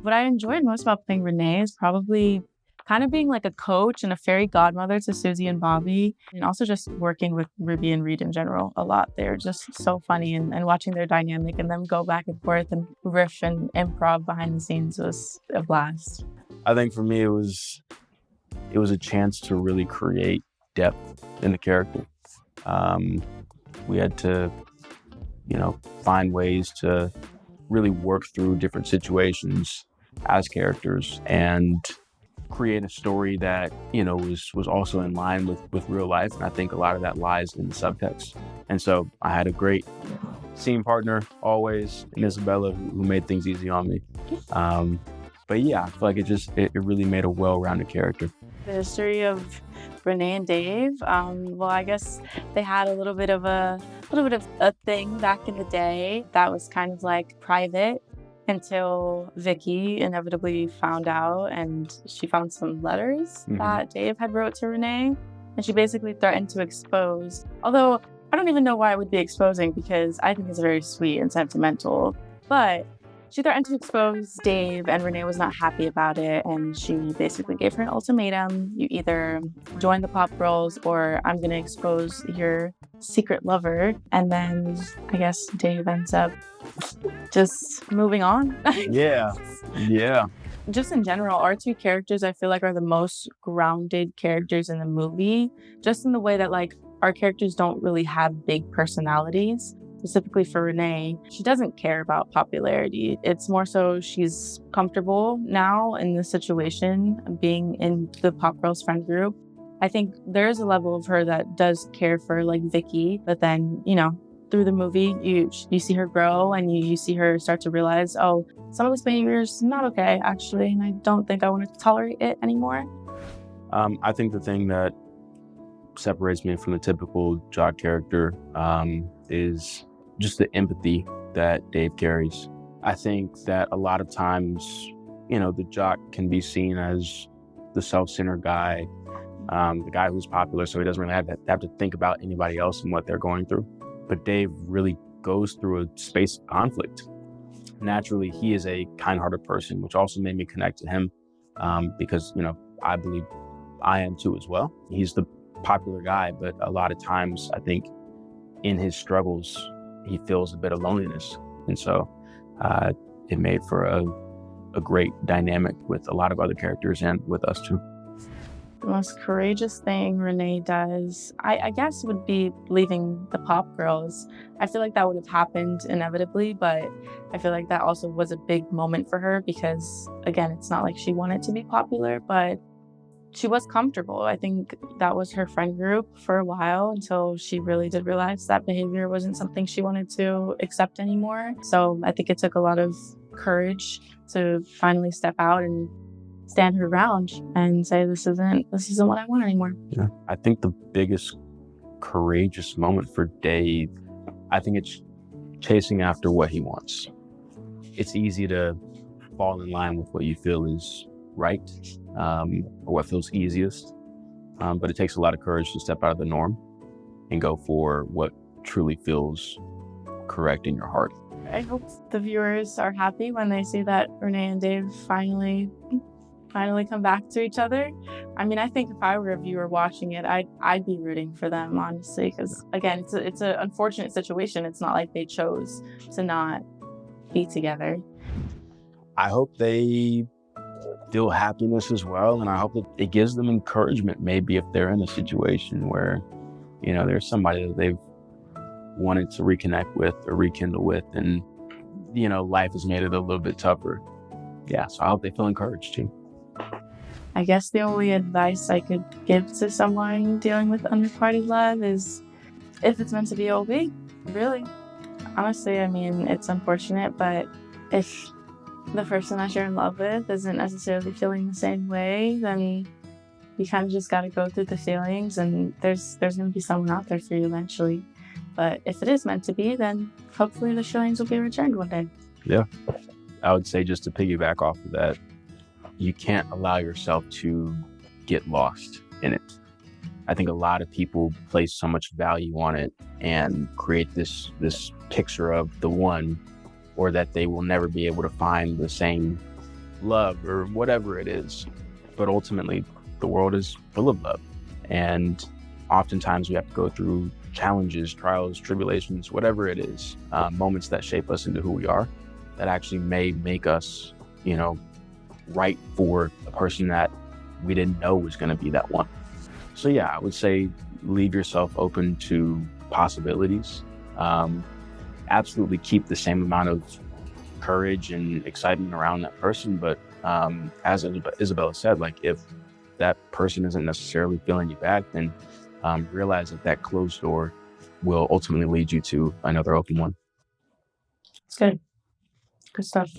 What I enjoyed most about playing Renee is probably kind of being like a coach and a fairy godmother to Susie and Bobbie, and also just working with Ruby and Reid in general a lot. They're just so funny, and watching their dynamic and them go back and forth and riff and improv behind the scenes was a blast. I think for me, it was a chance to really create depth in the character. We had to, find ways to really work through different situations as characters and create a story that, was also in line with real life. And I think a lot of that lies in the subtext. And so I had a great scene partner always in Isabella who made things easy on me. But yeah, I feel like it really made a well-rounded character. The history of Renee and Dave, well, I guess they had a little bit of a thing back in the day that was kind of like private until Vicki inevitably found out, and she found some letters that Dave had wrote to Renee, and she basically threatened to expose. Although I don't even know why it would be exposing, because I think it's very sweet and sentimental, but she threatened to expose Dave, and Renee was not happy about it, and she basically gave her an ultimatum. You either join the Pop Girls or I'm going to expose your secret lover. And then I guess Dave ends up just moving on. Yeah. Just in general, our two characters I feel like are the most grounded characters in the movie, just in the way that like our characters don't really have big personalities. Specifically for Renee, she doesn't care about popularity. It's more so she's comfortable now in the situation of being in the Pop Girls friend group. I think there's a level of her that does care for like Vicki, but then, through the movie, you see her grow and you see her start to realize, oh, some of this behavior is not okay, actually, and I don't think I want to tolerate it anymore. I think the thing that separates me from the typical jock character is just the empathy that Dave carries. I think that a lot of times, the jock can be seen as the self-centered guy, the guy who's popular, so he doesn't really have to think about anybody else and what they're going through. But Dave really goes through a space of conflict. Naturally, he is a kind-hearted person, which also made me connect to him because, I believe I am too as well. He's the popular guy, but a lot of times I think in his struggles, he feels a bit of loneliness. And so it made for a great dynamic with a lot of other characters and with us too. The most courageous thing Renee does, I guess, would be leaving the Pop Girls. I feel like that would have happened inevitably, but I feel like that also was a big moment for her because, again, it's not like she wanted to be popular, but she was comfortable. I think that was her friend group for a while until she really did realize that behavior wasn't something she wanted to accept anymore. So I think it took a lot of courage to finally step out and stand her ground and say, this isn't what I want anymore. Yeah. I think the biggest courageous moment for Dave, I think it's chasing after what he wants. It's easy to fall in line with what you feel is right, or what feels easiest. But it takes a lot of courage to step out of the norm and go for what truly feels correct in your heart. I hope the viewers are happy when they see that Renee and Dave finally come back to each other. I mean, I think if I were a viewer watching it, I'd be rooting for them, honestly, because again, it's an unfortunate situation. It's not like they chose to not be together. I hope they feel happiness as well, and I hope that it gives them encouragement, maybe if they're in a situation where, there's somebody that they've wanted to reconnect with or rekindle with, and, life has made it a little bit tougher. Yeah, so I hope they feel encouraged too. I guess the only advice I could give to someone dealing with unrequited love is if it's meant to be, it'll be. Really. Honestly, I mean, it's unfortunate, but if the person that you're in love with isn't necessarily feeling the same way, then you kind of just got to go through the feelings, and there's going to be someone out there for you eventually. But if it is meant to be, then hopefully the feelings will be returned one day. Yeah. I would say, just to piggyback off of that, you can't allow yourself to get lost in it. I think a lot of people place so much value on it and create this picture of the one, or that they will never be able to find the same love or whatever it is. But ultimately, the world is full of love. And oftentimes we have to go through challenges, trials, tribulations, whatever it is, moments that shape us into who we are, that actually may make us, right for a person that we didn't know was going to be that one. So yeah, I would say leave yourself open to possibilities. Absolutely keep the same amount of courage and excitement around that person. But as Isabella said, like if that person isn't necessarily feeling you back, then realize that closed door will ultimately lead you to another open one. It's good. Good stuff.